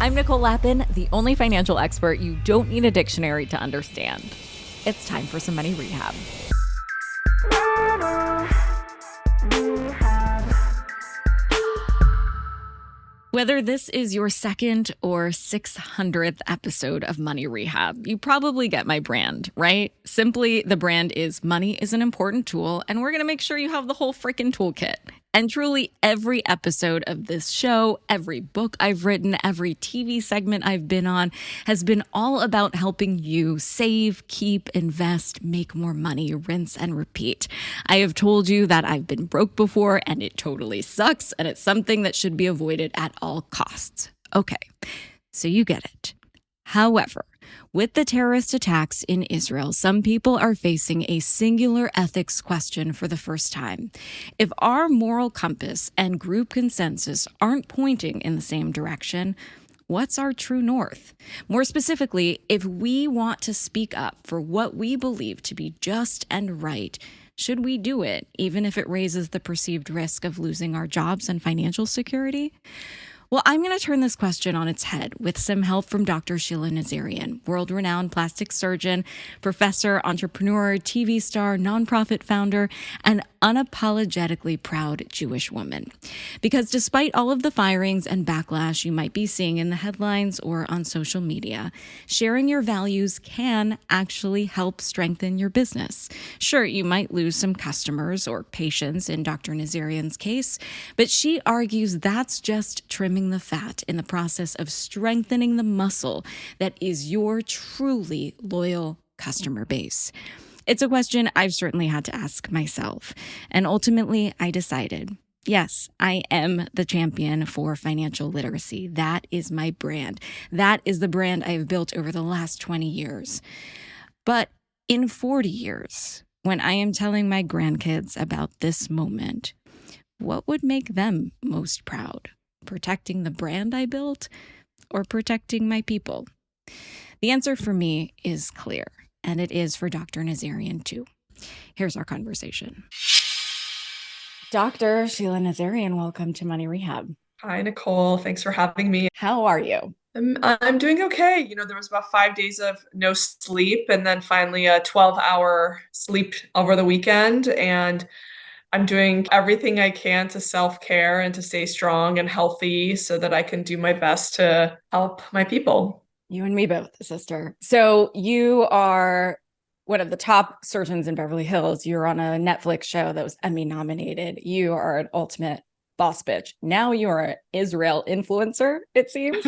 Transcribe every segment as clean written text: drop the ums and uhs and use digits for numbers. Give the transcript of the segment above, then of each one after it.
I'm Nicole Lappin, the only financial expert you don't need a dictionary to understand. It's time for some money rehab. Whether this is your second or 600th episode of Money Rehab, you probably get my brand, right? Simply, the brand is money is an important tool, and we're going to make sure you have the whole freaking toolkit. And truly, every episode of this show, every book I've written, every TV segment I've been on has been all about helping you save, keep, invest, make more money, rinse and repeat. I have told you that I've been broke before and it totally sucks, and it's something that should be avoided at all costs. Okay, so you get it. However, with the terrorist attacks in Israel, some people are facing a singular ethics question for the first time. If our moral compass and group consensus aren't pointing in the same direction, what's our true north? More specifically, if we want to speak up for what we believe to be just and right, should we do it, even if it raises the perceived risk of losing our jobs and financial security? Well, I'm going to turn this question on its head with some help from Dr. Sheila Nazarian, world-renowned plastic surgeon, professor, entrepreneur, TV star, nonprofit founder, and unapologetically proud Jewish woman. Because despite all of the firings and backlash you might be seeing in the headlines or on social media, sharing your values can actually help strengthen your business. Sure, you might lose some customers or patients in Dr. Nazarian's case, but she argues that's just trimming the fat in the process of strengthening the muscle that is your truly loyal customer base. It's a question I've certainly had to ask myself. And ultimately, I decided, yes, I am the champion for financial literacy. That is my brand. That is the brand I have built over the last 20 years. But in 40 years, when I am telling my grandkids about this moment, what would make them most proud? Protecting the brand I built or protecting my people? The answer for me is clear, and it is for Dr. Nazarian too. Here's our conversation. Dr. Sheila Nazarian, welcome to Money Rehab. Hi, Nicole. Thanks for having me. How are you? I'm doing okay. There was about 5 days of no sleep and then finally a 12-hour sleep over the weekend. And I'm doing everything I can to self-care and to stay strong and healthy so that I can do my best to help my people. You and me both, sister. So you are one of the top surgeons in Beverly Hills. You're on a Netflix show that was Emmy nominated. You are an ultimate boss bitch. Now you are an Israel influencer, it seems.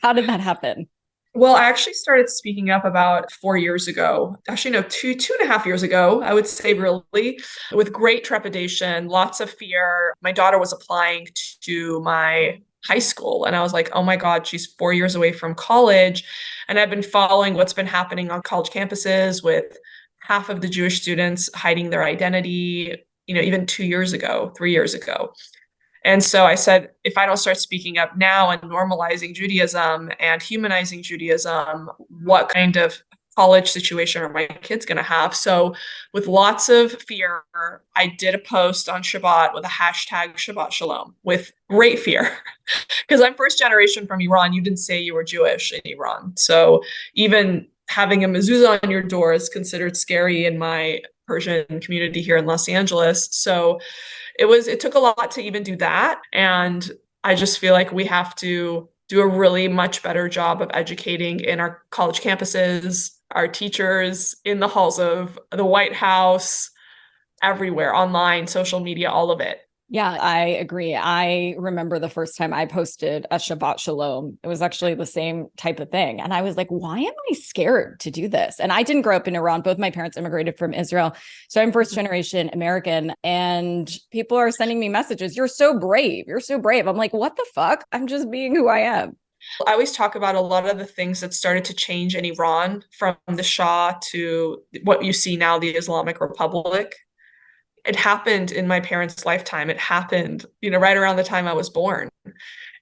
How did that happen? Well, I actually started speaking up about 4 years ago. Actually, no, 2.5 years ago, I would say, really, with great trepidation, lots of fear. My daughter was applying to my high school, and I was like, oh my God, she's 4 years away from college. And I've been following what's been happening on college campuses with half of the Jewish students hiding their identity, even 2 years ago, 3 years ago. And so I said, if I don't start speaking up now and normalizing Judaism and humanizing Judaism, what kind of college situation are my kids going to have? So with lots of fear, I did a post on Shabbat with a hashtag Shabbat Shalom with great fear because I'm first generation from Iran. You didn't say you were Jewish in Iran. So even having a mezuzah on your door is considered scary in my Persian community here in Los Angeles. So it took a lot to even do that. And I just feel like we have to do a really much better job of educating in our college campuses, our teachers, in the halls of the White House, everywhere, online, social media, all of it. Yeah, I agree. I remember the first time I posted a Shabbat Shalom. It was actually the same type of thing. And I was like, why am I scared to do this? And I didn't grow up in Iran. Both my parents immigrated from Israel. So I'm first generation American. And people are sending me messages. You're so brave. You're so brave. I'm like, what the fuck? I'm just being who I am. I always talk about a lot of the things that started to change in Iran, from the Shah to what you see now, the Islamic Republic. It happened in my parents' lifetime. It happened, right around the time I was born.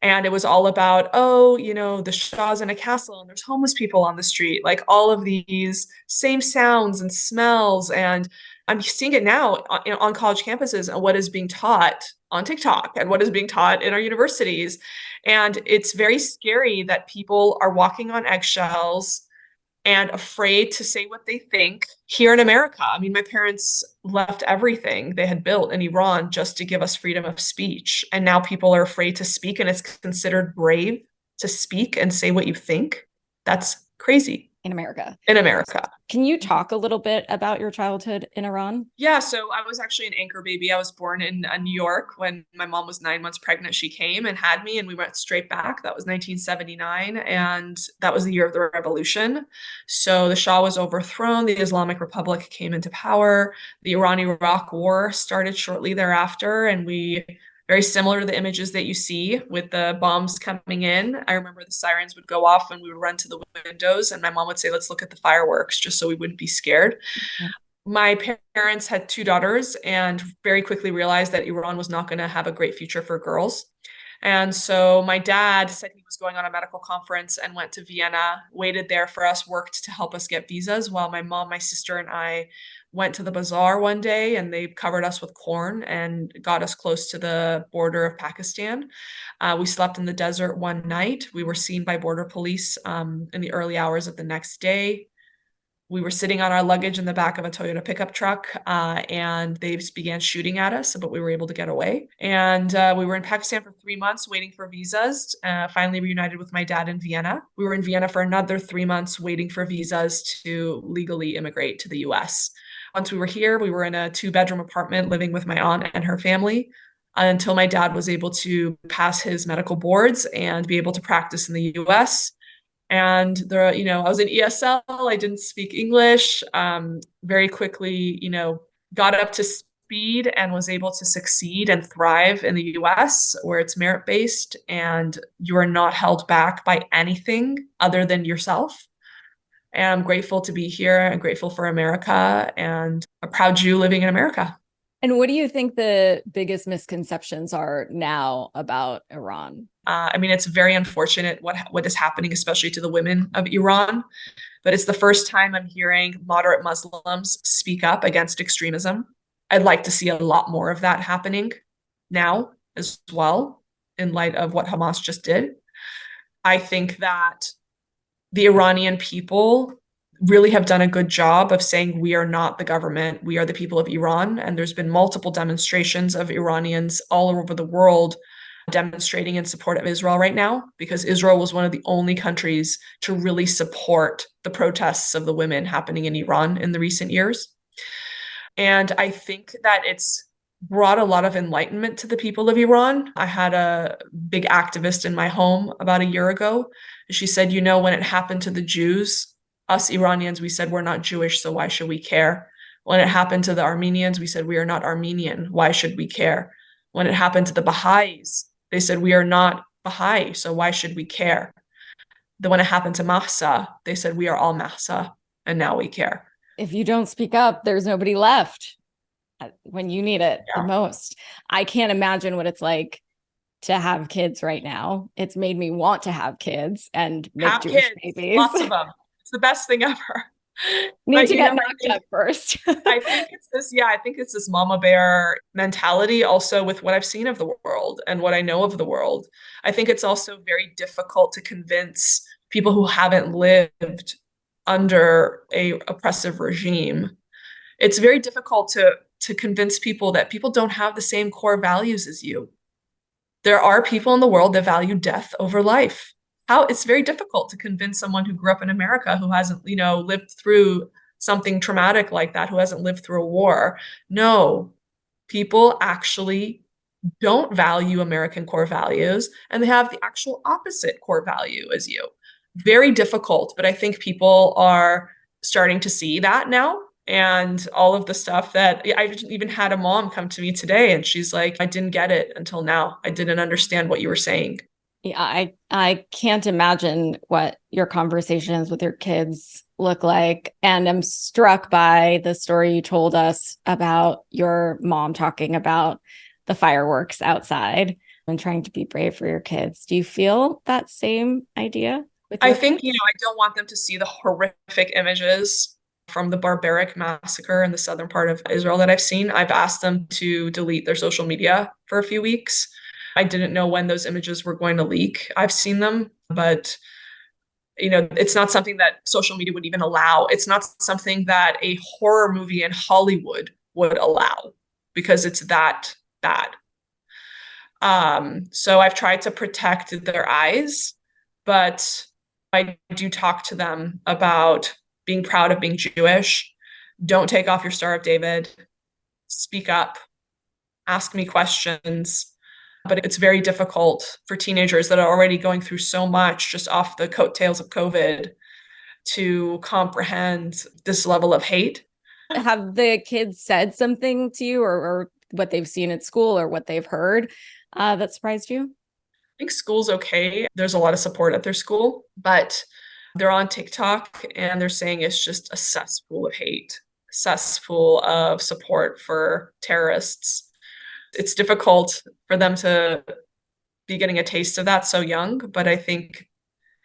And it was all about, the Shah's in a castle and there's homeless people on the street, like all of these same sounds and smells. And I'm seeing it now on college campuses and what is being taught on TikTok and what is being taught in our universities. And it's very scary that people are walking on eggshells and afraid to say what they think here in America. I mean, my parents left everything they had built in Iran just to give us freedom of speech. And now people are afraid to speak, and it's considered brave to speak and say what you think. That's crazy. In America. In America. Can you talk a little bit about your childhood in Iran? Yeah, so I was actually an anchor baby. I was born in New York. When my mom was 9 months pregnant, she came and had me, and we went straight back. That was 1979, and that was the year of the revolution. So the Shah was overthrown. The Islamic Republic came into power. The Iran-Iraq War started shortly thereafter, and very similar to the images that you see with the bombs coming in. I remember the sirens would go off and we would run to the windows, and my mom would say, let's look at the fireworks, just so we wouldn't be scared. Mm-hmm. My parents had 2 daughters and very quickly realized that Iran was not going to have a great future for girls. And so my dad said he was going on a medical conference and went to Vienna, waited there for us, worked to help us get visas, while my mom, my sister, and I went to the bazaar one day, and they covered us with corn and got us close to the border of Pakistan. We slept in the desert one night. We were seen by border police in the early hours of the next day. We were sitting on our luggage in the back of a Toyota pickup truck, and they began shooting at us, but we were able to get away. And we were in Pakistan for 3 months waiting for visas, finally reunited with my dad in Vienna. We were in Vienna for another 3 months waiting for visas to legally immigrate to the US. Once we were here, we were in a 2-bedroom apartment living with my aunt and her family until my dad was able to pass his medical boards and be able to practice in the US. And I was in ESL. I didn't speak English. Very quickly, got up to speed and was able to succeed and thrive in the US, where it's merit-based and you are not held back by anything other than yourself. And I'm grateful to be here and grateful for America and a proud Jew living in America. And what do you think the biggest misconceptions are now about Iran? It's very unfortunate what is happening, especially to the women of Iran. But it's the first time I'm hearing moderate Muslims speak up against extremism. I'd like to see a lot more of that happening now as well, in light of what Hamas just did. I think that the Iranian people really have done a good job of saying, we are not the government, we are the people of Iran. And there's been multiple demonstrations of Iranians all over the world demonstrating in support of Israel right now, because Israel was one of the only countries to really support the protests of the women happening in Iran in the recent years. And I think that it's brought a lot of enlightenment to the people of Iran. I had a big activist in my home about a year ago. She said, when it happened to the Jews, us Iranians, we said, we're not Jewish, so why should we care? When it happened to the Armenians, we said, we are not Armenian, why should we care? When it happened to the Baha'is, they said, we are not Baha'i, so why should we care? Then when it happened to Mahsa, they said, we are all Mahsa, and now we care. If you don't speak up, there's nobody left when you need it the most. I can't imagine what it's like to have kids right now. It's made me want to have kids and make Jewish babies. Lots of them. It's the best thing ever. Need to get knocked up first. I think it's this mama bear mentality also with what I've seen of the world and what I know of the world. I think it's also very difficult to convince people who haven't lived under a oppressive regime. It's very difficult to convince people that people don't have the same core values as you. There are people in the world that value death over life. It's very difficult to convince someone who grew up in America, who hasn't, lived through something traumatic like that, who hasn't lived through a war. No, people actually don't value American core values, and they have the actual opposite core value as you. Very difficult, but I think people are starting to see that now. And all of the stuff that I even had a mom come to me today, and she's like, I didn't get it until now. I didn't understand what you were saying. Yeah, I can't imagine what your conversations with your kids look like. And I'm struck by the story you told us about your mom talking about the fireworks outside and trying to be brave for your kids. Do you feel that same idea? I think, I don't want them to see the horrific images from the barbaric massacre in the southern part of Israel that I've seen. I've asked them to delete their social media for a few weeks. I didn't know when those images were going to leak. I've seen them, but it's not something that social media would even allow. It's not something that a horror movie in Hollywood would allow because it's that bad. So I've tried to protect their eyes, but I do talk to them about being proud of being Jewish. Don't take off your Star of David. Speak up. Ask me questions. But it's very difficult for teenagers that are already going through so much just off the coattails of COVID to comprehend this level of hate. Have the kids said something to you or what they've seen at school or what they've heard that surprised you? I think school's okay. There's a lot of support at their school, but they're on TikTok and they're saying it's just a cesspool of hate, cesspool of support for terrorists. It's difficult for them to be getting a taste of that so young, but I think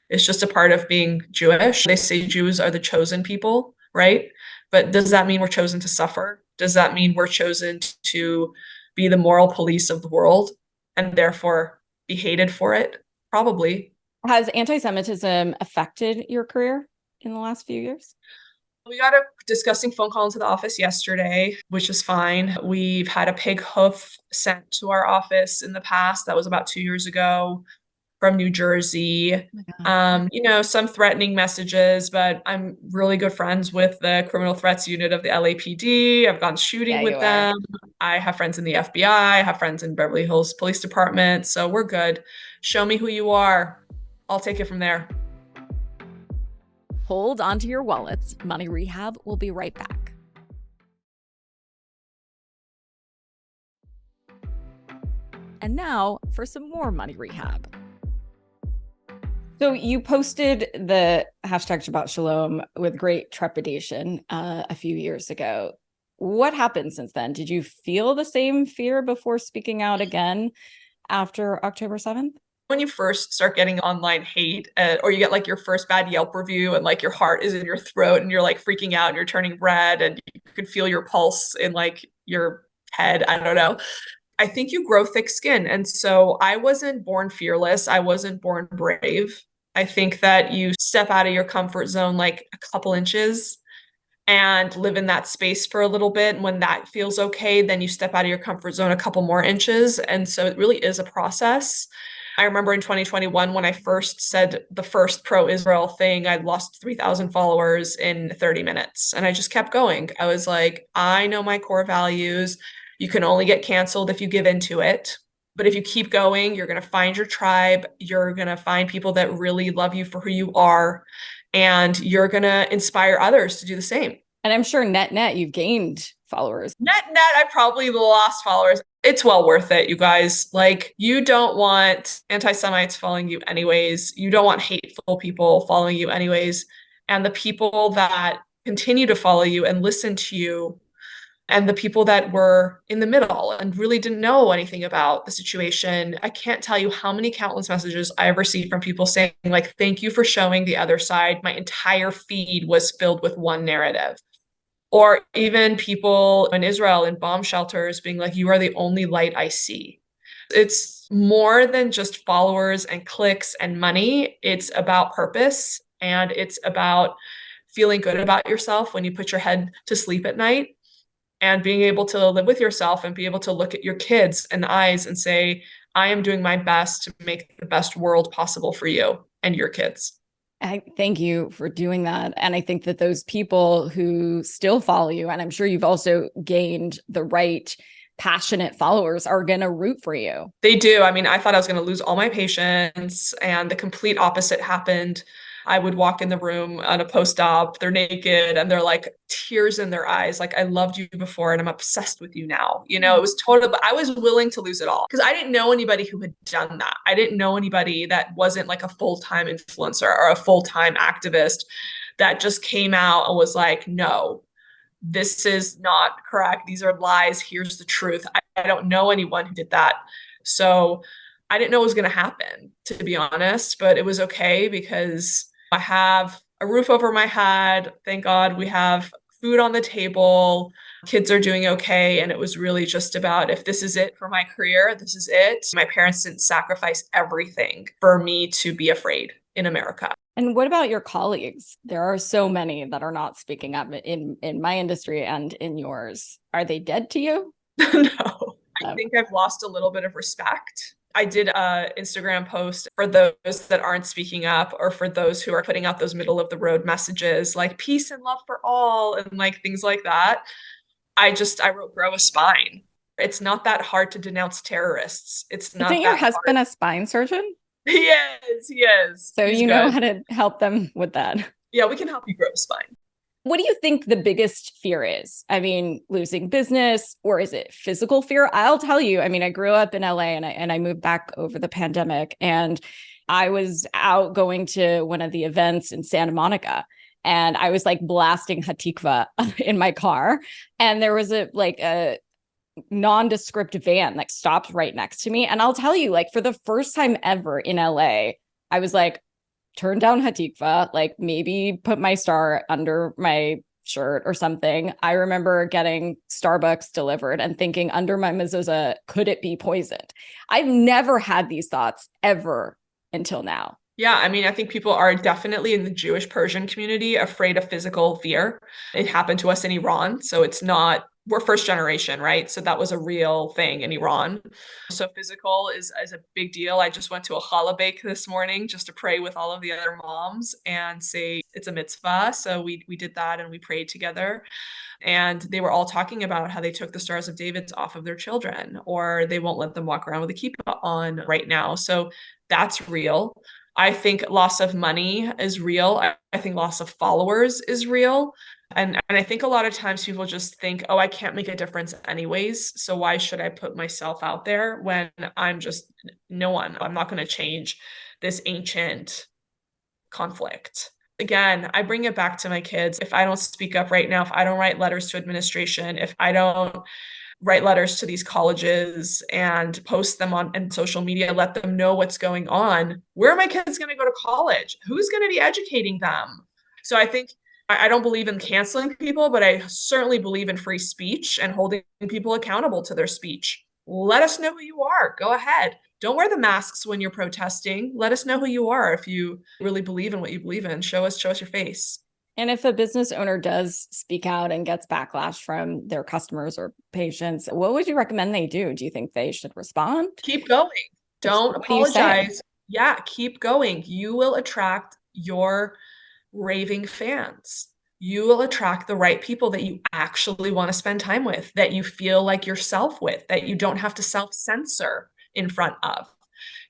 it's just a part of being Jewish. They say Jews are the chosen people, right? But does that mean we're chosen to suffer? Does that mean we're chosen to be the moral police of the world and therefore be hated for it? Probably. Has anti-Semitism affected your career in the last few years? We got a disgusting phone call into the office yesterday, which is fine. We've had a pig hoof sent to our office in the past. That was about 2 years ago from New Jersey. Some threatening messages, but I'm really good friends with the criminal threats unit of the LAPD. I've gone shooting with them. I have friends in the FBI. I have friends in Beverly Hills Police Department. So we're good. Show me who you are. I'll take it from there. Hold onto your wallets. Money Rehab will be right back. And now for some more Money Rehab. So you posted the hashtag Shabbat Shalom with great trepidation a few years ago. What happened since then? Did you feel the same fear before speaking out again after October 7th? When you first start getting online hate or you get like your first bad Yelp review and like your heart is in your throat and you're like freaking out and you're turning red and you can feel your pulse in like your head. I don't know. I think you grow thick skin. And so I wasn't born fearless. I wasn't born brave. I think that you step out of your comfort zone like a couple inches and live in that space for a little bit. And when that feels okay, then you step out of your comfort zone a couple more inches. And so it really is a process. I remember in 2021, when I first said the first pro-Israel thing, I lost 3,000 followers in 30 minutes. And I just kept going. I was like, I know my core values. You can only get canceled if you give into it. But if you keep going, you're going to find your tribe. You're going to find people that really love you for who you are. And you're going to inspire others to do the same. And I'm sure net, you've gained followers. Net, I probably lost followers. It's well worth it, you guys. Like, you don't want anti-Semites following you anyways. You don't want hateful people following you anyways. And the people that continue to follow you and listen to you, and the people that were in the middle and really didn't know anything about the situation, I can't tell you how many countless messages I ever see from people saying, like, thank you for showing the other side. My entire feed was filled with one narrative. Or even people in Israel in bomb shelters being like, you are the only light I see. It's more than just followers and clicks and money. It's about purpose, and it's about feeling good about yourself when you put your head to sleep at night, and being able to live with yourself and be able to look at your kids in the eyes and say, I am doing my best to make the best world possible for you and your kids. I thank you for doing that. And I think that those people who still follow you, and I'm sure you've also gained the right passionate followers, are going to root for you. They do. I mean, I thought I was going to lose all my patients, and the complete opposite happened. I would walk in the room on a post-op, they're naked and they're like tears in their eyes. Like, I loved you before and I'm obsessed with you now. It was total, but I was willing to lose it all because I didn't know anybody who had done that. I didn't know anybody that wasn't like a full-time influencer or a full-time activist that just came out and was like, no, this is not correct. These are lies. Here's the truth. I don't know anyone who did that. So I didn't know it was going to happen, to be honest, but it was okay because I have a roof over my head. Thank God we have food on the table. Kids are doing okay. And it was really just about, if this is it for my career, this is it. My parents didn't sacrifice everything for me to be afraid in America. And what about your colleagues? There are so many that are not speaking up in my industry and in yours. Are they dead to you? No, I think I've lost a little bit of respect. I did a Instagram post for those that aren't speaking up, or for those who are putting out those middle of the road messages like peace and love for all and like things like that. I wrote grow a spine. It's not that hard to denounce terrorists. It's Isn't not your that husband hard. a spine surgeon? He is. So He's you know good. how to help them with that. Yeah, we can help you grow a spine. What do you think the biggest fear is? I mean, losing business, or is it physical fear? I'll tell you, I mean, I grew up in LA and I moved back over the pandemic, and I was out going to one of the events in Santa Monica, and I was like blasting Hatikva in my car. And there was a nondescript van that stopped right next to me. And I'll tell you, like, for the first time ever in LA, I was like, turn down Hatikva, like maybe put my star under my shirt or something. I remember getting Starbucks delivered and thinking, under my mezuzah, could it be poisoned? I've never had these thoughts ever until now. Yeah, I mean, I think people are definitely in the Jewish Persian community afraid of physical fear. It happened to us in Iran. So it's not, we're first generation, right? So that was a real thing in Iran. So physical is a big deal. I just went to a challah bake this morning just to pray with all of the other moms and say it's a mitzvah. So we did that and we prayed together. And they were all talking about how they took the Stars of David off of their children, or they won't let them walk around with a kippah on right now. So that's real. I think loss of money is real. I think loss of followers is real. And I think a lot of times people just think, oh, I can't make a difference anyways. So why should I put myself out there when I'm just no one? I'm not going to change this ancient conflict. Again, I bring it back to my kids. If I don't speak up right now, if I don't write letters to administration, if I don't write letters to these colleges and post them on and social media, let them know what's going on, where are my kids going to go to college? Who's going to be educating them? So I think I don't believe in canceling people, but I certainly believe in free speech and holding people accountable to their speech. Let us know who you are. Go ahead. Don't wear the masks when you're protesting. Let us know who you are. If you really believe in what you believe in, show us your face. And if a business owner does speak out and gets backlash from their customers or patients, what would you recommend they do? Do you think they should respond? Keep going. Don't What do you say? apologize. Yeah, keep going. You will attract your raving fans. You will attract the right people that you actually want to spend time with, that you feel like yourself with, that you don't have to self-censor in front of.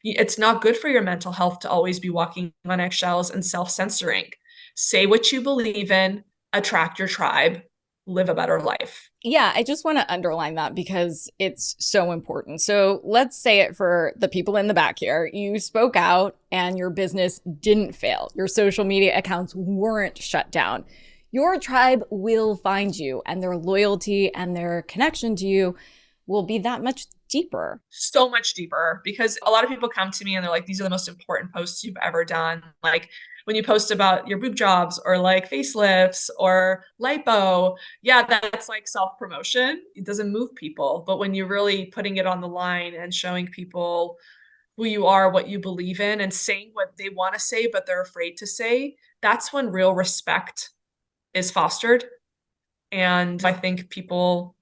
It's not good for your mental health to always be walking on eggshells and self-censoring. Say what you believe in, attract your tribe, live a better life. Yeah, I just want to underline that because it's so important. So let's say it for the people in the back here. You spoke out and your business didn't fail. Your social media accounts weren't shut down. Your tribe will find you, and their loyalty and their connection to you will be that much deeper. So much deeper, because a lot of people come to me and they're like, these are the most important posts you've ever done. Like when you post about your boob jobs or like facelifts or lipo, yeah, that's like self-promotion. It doesn't move people. But when you're really putting it on the line and showing people who you are, what you believe in, and saying what they want to say, but they're afraid to say, that's when real respect is fostered. And I think people,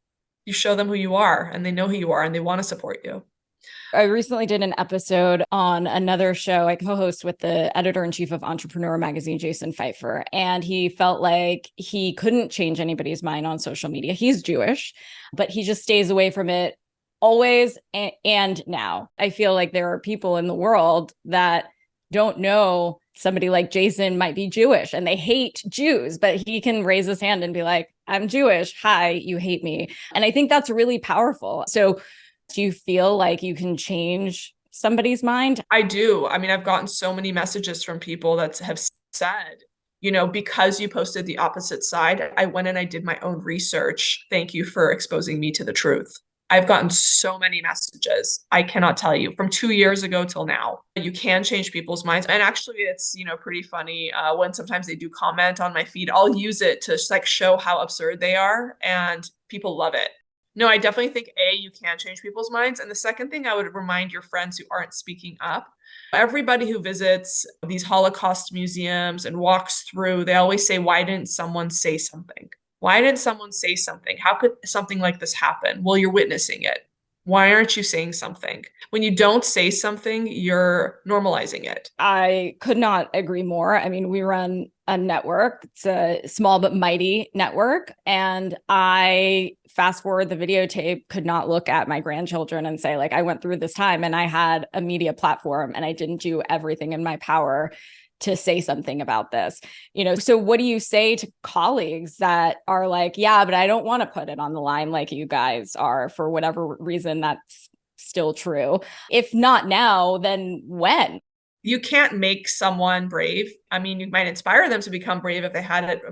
you show them who you are and they know who you are and they want to support you. I recently did an episode on another show I co-host with the editor-in-chief of Entrepreneur Magazine, Jason Pfeiffer, and he felt like he couldn't change anybody's mind on social media. He's Jewish, but he just stays away from it always and now. I feel like there are people in the world that don't know somebody like Jason might be Jewish and they hate Jews, but he can raise his hand and be like, I'm Jewish. Hi, you hate me. And I think that's really powerful. So do you feel like you can change somebody's mind? I do. I mean, I've gotten so many messages from people that have said, you know, because you posted the opposite side, I went and I did my own research. Thank you for exposing me to the truth. I've gotten so many messages. I cannot tell you from 2 years ago till now. You can change people's minds. And actually it's, pretty funny when sometimes they do comment on my feed, I'll use it to just like show how absurd they are and people love it. No, I definitely think you can change people's minds. And the second thing I would remind your friends who aren't speaking up, everybody who visits these Holocaust museums and walks through, they always say, why didn't someone say something? Why didn't someone say something? How could something like this happen? Well, you're witnessing it. Why aren't you saying something? When you don't say something, you're normalizing it. I could not agree more. I mean, we run a network. It's a small but mighty network. And I fast forward the videotape, could not look at my grandchildren and say, like, I went through this time and I had a media platform and I didn't do everything in my power to say something about this. So what do you say to colleagues that are like, yeah, but I don't want to put it on the line like you guys are, for whatever reason that's still true? If not now, then when? You can't make someone brave. I mean, you might inspire them to become brave if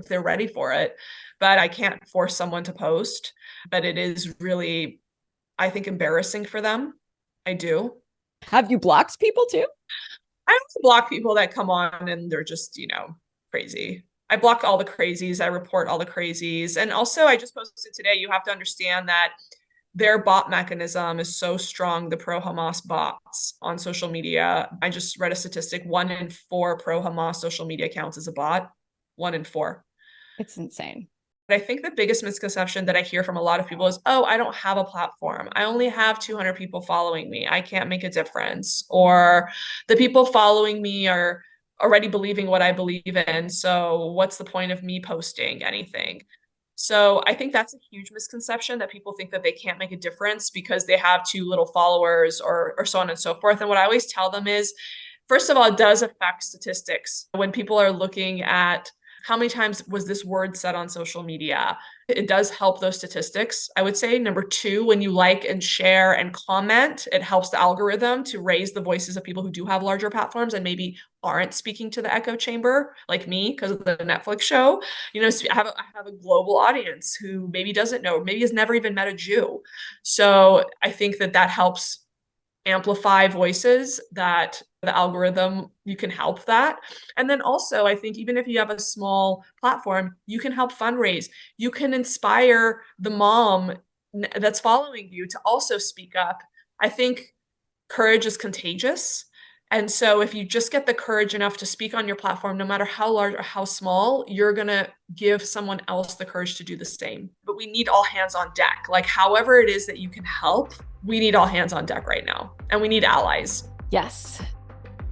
they're ready for it, but I can't force someone to post. But it is really, I think, embarrassing for them. I do. Have you blocked people too? I also block people that come on and they're just, crazy. I block all the crazies. I report all the crazies. And also, I just posted today, you have to understand that their bot mechanism is so strong, the pro-Hamas bots on social media. I just read a statistic, 1 in 4 pro-Hamas social media accounts is a bot. 1 in 4. It's insane. But I think the biggest misconception that I hear from a lot of people is, oh, I don't have a platform. I only have 200 people following me. I can't make a difference. Or the people following me are already believing what I believe in. So what's the point of me posting anything? So I think that's a huge misconception, that people think that they can't make a difference because they have too little followers or so on and so forth. And what I always tell them is, first of all, it does affect statistics. When people are looking at how many times was this word said on social media, it does help those statistics, I would say. Number 2, when you like and share and comment, it helps the algorithm to raise the voices of people who do have larger platforms and maybe aren't speaking to the echo chamber, like me, because of the Netflix show. I have a global audience who maybe doesn't know, maybe has never even met a Jew. So I think that helps amplify voices, that the algorithm, you can help that. And then also, I think even if you have a small platform, you can help fundraise. You can inspire the mom that's following you to also speak up. I think courage is contagious. And so if you just get the courage enough to speak on your platform, no matter how large or how small, you're going to give someone else the courage to do the same. But we need all hands on deck. Like, however it is that you can help, we need all hands on deck right now. And we need allies. Yes.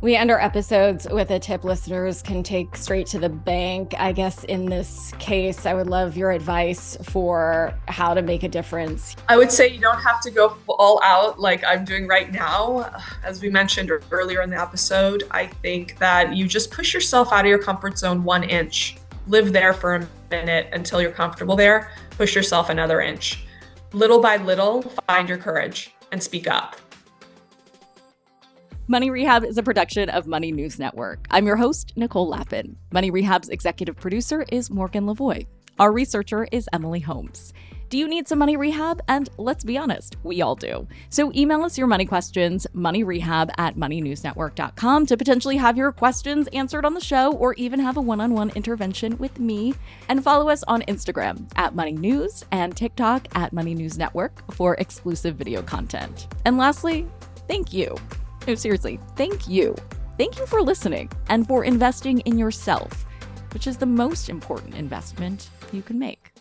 We end our episodes with a tip listeners can take straight to the bank. I guess in this case, I would love your advice for how to make a difference. I would say you don't have to go all out like I'm doing right now. As we mentioned earlier in the episode, I think that you just push yourself out of your comfort zone 1 inch. Live there for a minute until you're comfortable there. Push yourself another inch. Little by little, find your courage and speak up. Money Rehab is a production of Money News Network. I'm your host, Nicole Lappin. Money Rehab's executive producer is Morgan Lavoie. Our researcher is Emily Holmes. Do you need some money rehab? And let's be honest, we all do. So email us your money questions, moneyrehab@moneynewsnetwork.com, to potentially have your questions answered on the show or even have a one-on-one intervention with me. And follow us on Instagram @moneynews and TikTok @moneynewsnetwork for exclusive video content. And lastly, thank you. No, seriously, thank you. Thank you for listening and for investing in yourself, which is the most important investment you can make.